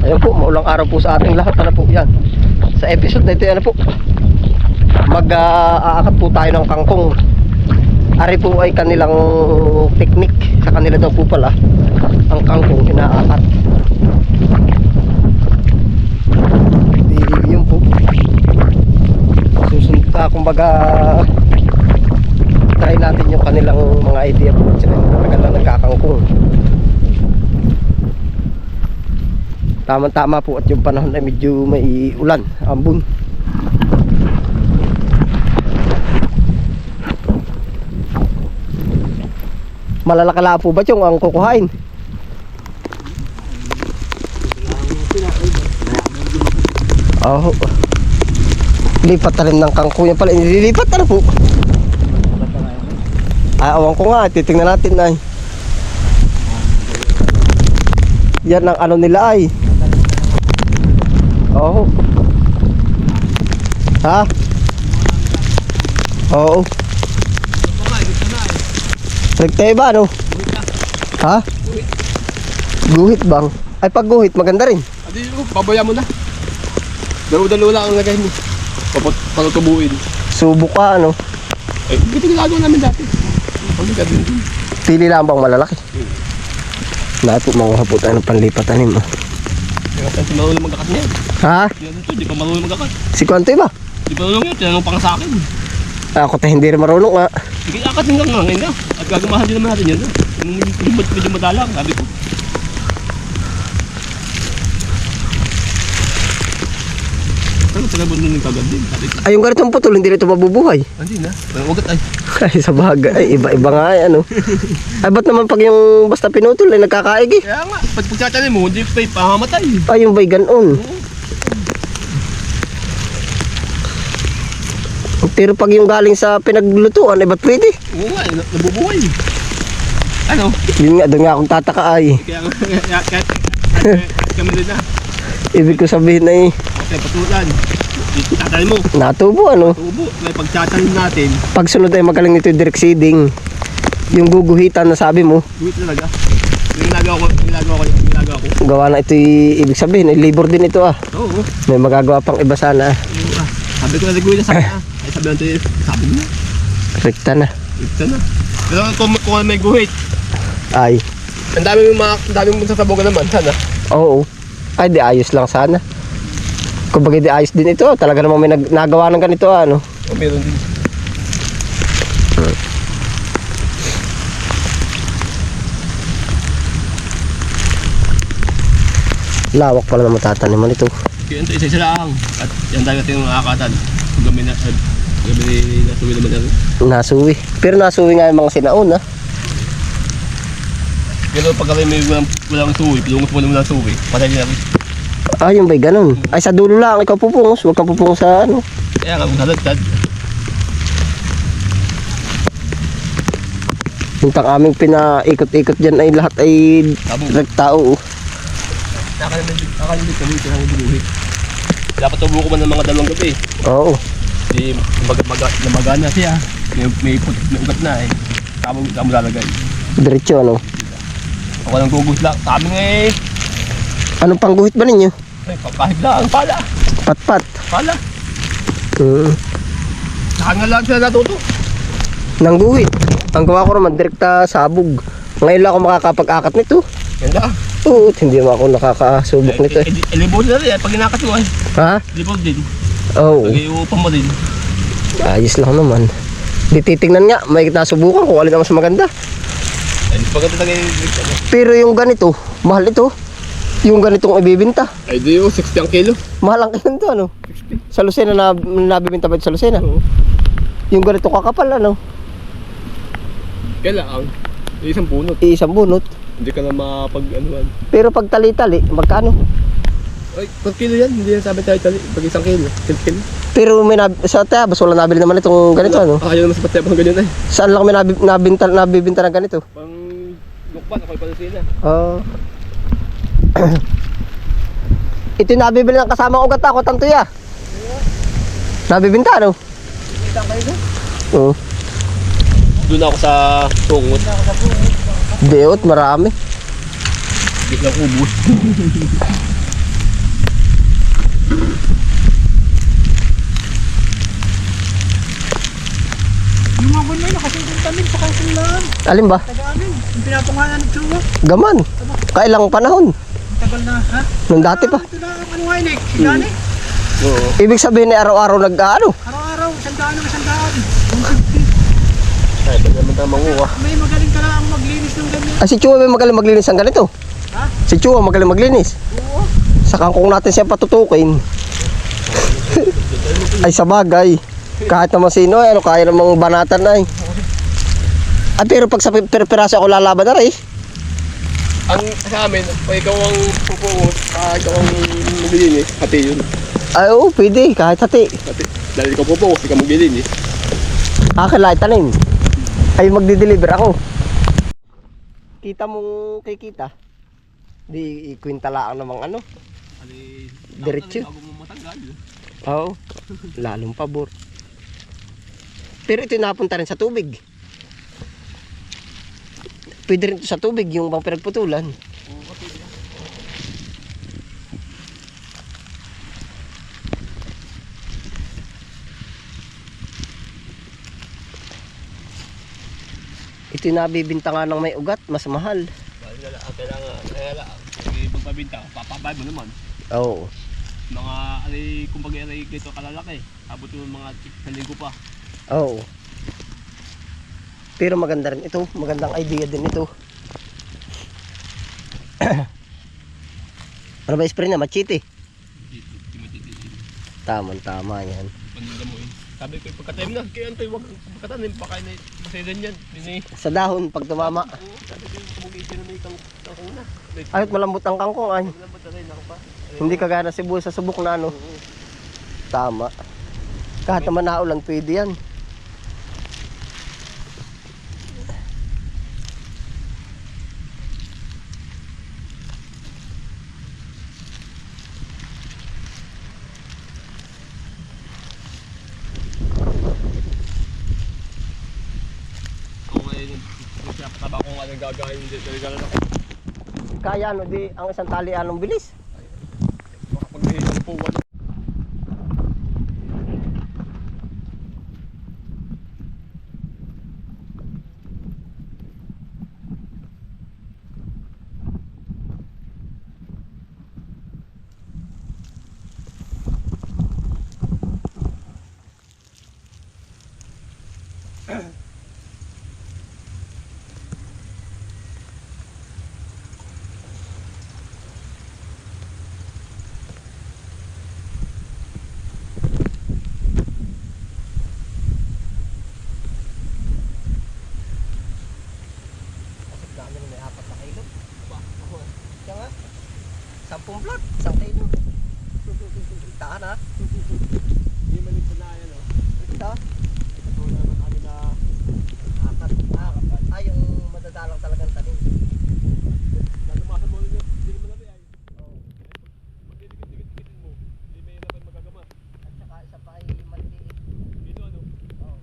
Ayun po, maulang araw po sa ating lahat. Ano po yan? Sa episode na ito, ano po, mag-aakat po tayo ng kangkong. Ari po ay kanilang technique. Sa kanila daw po pala ang kangkong inaakat. Yun po. Susunod kumbaga try natin yung kanilang mga idea po. Sila yung talaga na nagkakangkong. Tama-tama po at yung panahon ay medyo may ulan, ambon. Malalakala po ba yung ang kukuhain? Oh. Lipat na rin ng kangkong yan pala. Nililipat na po. Awan ko nga, titingnan natin ay. Yan ang ano nila ay. Oo. Ha? Oo. Nagtayo ba ano? Ha? Guhit bang? Ay pag guhit maganda rin. Adi, babaya mo na. Dalo-dalo lang ang lagay mo. Panutubuin. Subok ka ano? Eh, ito ginagawa namin dati. Pili lang bang malalaki? Lahat po makuha po tayo ng panlipatanim. Kaya tayo si marunong magakat niya. Ha? Yan ito, di pa marunong magakat. Si Kwanto ba? Di pa marunong yun, tinanong pa nga sa akin. Ako tayo hindi rin marunong nga. Sige, akat din nga ngayon na. At gagamahan din naman natin yun. Medyo madalang, sabi ko. Ano talaga ba nung kagad din? Ay yung ganitong putol hindi rito mabubuhay. Hindi na, ugat ay. Ay sa bagay, ay iba-iba nga ay ano. Ay ba't naman pag yung basta pinutol ay nagkakaig eh? Kaya nga, pag pagtsatsanin mo, hindi pa ipahamatay. Ay yung bay ganon. Pero pag yung galing sa pinaglutuan ay ba't pwede? Oo nga, nabubuhay. Ano? Yun nga, doon nga akong tataka ay. Kaya nga, kami din na. Ibig ko sabihin ay Okay, patulan. Tatanin mo. natubo ano. Tubo. Kaya pagtsatsanin natin, Pag sunod ay magaling nito yung direct seeding. Yung guguhitan na sabi mo, buwit talaga. Yung ginagawa ko. gawa na ito ibig sabihin, ay labor din ito ah. Oo. May magagawa pang iba sana. Sabi ko na nagawin na sa kanya. Ay sabi natin, sabi mo na. Rekta na. Ito na. Pero kung may guhit, Ay, ang dami mong sasabogan naman, sana. oo. Ay di ayos lang sana. Kumbaga di ayos din ito. Talaga namang may nagawa ng ganito ano. O meron din. Lawak pala na matataniman ito. Kaya ito isa-isa lang. At yan tayo natin yung nakakatan. Gabi nasuwi naman yan. Nasuwi. Pero nasuwi nga yung mga sinaon ha. Pero pag kami may walang suwi, pilungot mo naman ang suwi, patay din namin. Ah, yung ba'y ganun? Ay sa dulo lang, ikaw pupungos. Huwag kang pupungos sa ano. Kaya nga kung dadagdag. Yung aming pinaikot-ikot dyan ay lahat ay nagtao. Nakalimit kami ito ng binuhit. Dapat tubuko man ng mga dalawang gabi. Oo. Di magana siya. May ugat na eh. Tama lalagay. Diretso ano. Ako lang guguhit lang. Kami nga eh. Anong pangguhit ba ninyo? Ay, kahit lang. Pala. Pat-pat. Pala. Saka nga lang sila natuto. Nangguhit. Ang gawa ko naman direkta sabog. Ngayon lang ako makakapag-akat nito. Ganda. Oo, hindi mo ako nakakasubok nito eh. Libog na rin. Pag inakat mo ay. Ha? Libog din. Oo. Nag-iupang mo din. Ayos lang naman. Di titingnan nga, may nasubukan kung alin ang mas maganda. Ay, pagkata tagay. Pero yung ganito, mahal ito. Yung ganitong ibibinta. Ay, di yung 60 ang kilo. Mahal ang kilo ito, ano? Sa Lucena, nabibinta ba ito sa Lucena? Oo. Yung ganito kakapal, ano? Kailangan. Isang bunot. Isang bunot. Hindi ka na mapag-anuan. Pero pag tali-tali, magkano? Ay, per kilo yan. Hindi yan sabi tayo tali. Pag isang kilo. Kilo. Pero may sa Tayabas, wala nabili naman itong ganito, ano? Ayaw naman sa patay pang ganyan ay. Saan lang may nabibinta ng ganito? Pang lukpan, ako'y palusina. Oo. Ito yung nabibili ng kasama ugat ako, tantoy ah. Nabibinta, ano? Kita kayo doon? Oo. Doon ako sa tungot. Deot, marami. Biglang ubus. Alin ba? Taga amin, yung pinapangalan ng tsuwa. Gaman. Kailang panahon. Ang tagal na, ha? Nung dati pa. Ito na, ano nga yun eh, si Gani. Oo. Ibig sabihin na araw-araw nag-ano. Araw-araw, 100 Ay, pag naman tayo manguha. May magaling ka lang maglinis ng ganyan. Ah, si Chua may magaling maglinis ng ganito. Ha? Si Chua magaling maglinis. Oo. Sa kangkong natin siya patutukin. Ay sa bagay. Kahit naman sino ay ano, kaya namang banatan na eh. Ay pero pag sa piraso ako lalaban na rin. Ang sa amin, pag ikaw ang pupungot, ikaw ang maglilinis, hati yun. Ay oo, pwede. Kahit hati. Hati. Dahil ikaw pupungot, ikaw maglilinis. Akin lahat tanin. Ay magdi-deliver ako. Kita mong kikita. Di ikwintalaan namang ano. Ali, Diretso. Bago mo matanggal. Oo. Lalong pabor. Pero ito napunta rin sa tubig. Pwede rin ito sa tubig yung bang pinagputulan. Oo, kasi yan. Ito yung nabibinta nga ng may ugat, mas mahal. Kaya hindi pagpabinta, papabay mo naman. Oo. Mga, kumbaga ganito kalalaki. Abot yung mga 1,000 pa. Oo. Pero maganda rin ito. Magandang idea din ito. Ano ba spray na? Machete. Tama yan. Paninda mo eh. Sabi ko, pagkatanim na, kaya antoy, huwag pagkatanim, baka na masaydan yan. Sa dahon, pag tumama. Oo, sabi ko, kumagiging na may kangkong na. Ayot malambot ang kangkong ay. Malambot na rin ako pa. Hindi kagaya na Cebu sa subok na ano. Tama. Kahit naman naulan, pwede yan. Kung ngayon, siya pataba kung anong gagawin dito, gano'n ako. Kaya ano, di ang isang tali anong bilis. Baka pag-ihit po, ano. Namin may 4 na kilo. Kaya nga, 10 vlog, 1 kilo. Taan ha? Hindi man ito na yan, oh. Ito? Ito naman kami na Ay, yung madadalang talagang tanim. nagamasan mo rin yun, hindi naman namin ay. Magdidikit-dikit-dikitin mo, hindi may hirapan magagama. At saka isa pa ay maliliit. Dito ano? Oo.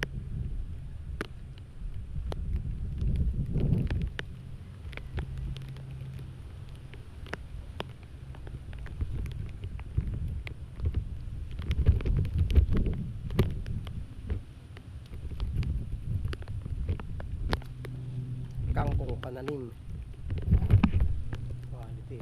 Kangkong pananim. Quality.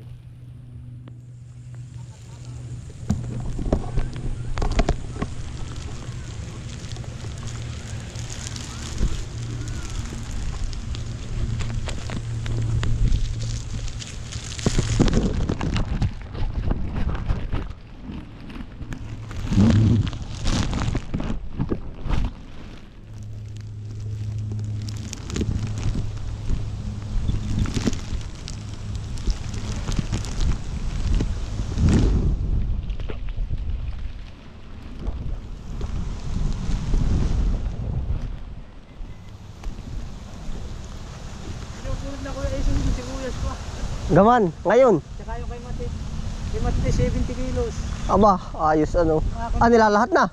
Sinusunod na Kuya Eson yung sibuyas ko. Gaman, ngayon. Tsaka yung kay Mati. Kay Mati 70 kilos. Aba, ayos ano. Ah, nilalahat na.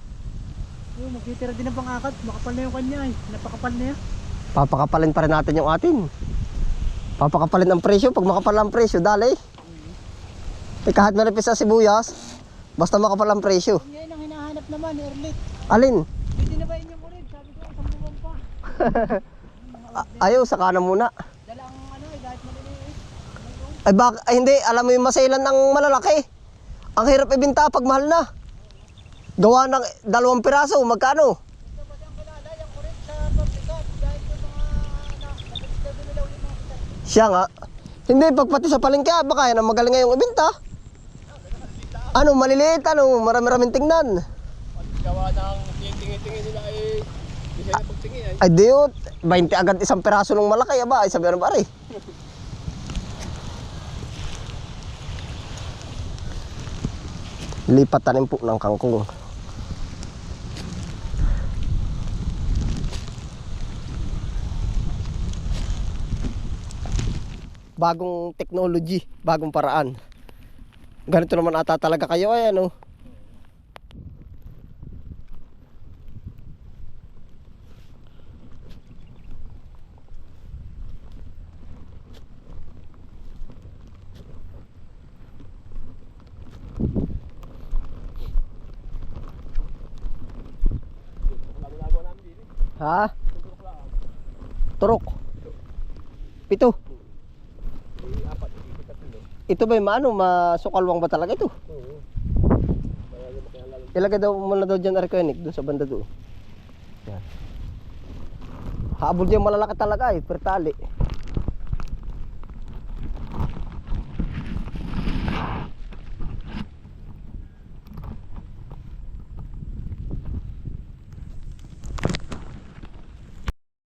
Yung magtitira din ng pang-akat. Makapal na yung kanya eh. Napakapal na yan. Papakapalin pa rin natin yung atin. Papakapalin ang presyo. Pag makapal ang presyo, dali. Eh, kahit manipis sa sibuyas, basta makapal ang presyo. Ngayon ang hinahanap naman, Erlit. Alin? Pwede na ba inyong ulit? Sabi ko, 10 buwan pa. Ayaw, saka na muna. Dala ang ano eh, kahit maliliit. Ay ay hindi, alam mo yung masailan ng malalaki. Ang hirap ibenta pag mahal na. Gawa ng 2 piraso, magkano? Ito kasi ang kilala, yung kurit sa pabrikat. Dahil yung mga nag-discover nila yung mga kita. Siya nga. Hindi, pagpati sa palengke, baka yan ang magaling ngayong ibenta. Ano, maliliit, ano, marami-raming tingnan. Gawa ng tingin-tingin nila ay isa na pagtingin ay. Ay, diyo, 20 agad 1 piraso ng malaki, aba, ay sabi ano ba rin. Lipat tanim po ng kangkong. Bagong technology, bagong paraan. Ganito naman ata talaga kayo ay ano. Ha? Turok. 7. Ito ba yung maano, masukalwang ba talaga ito? Oo. Ilagay daw muna daw dyan arkenik, doon sa banda doon. Yan. Habol dyan malalaki talaga eh, per tali.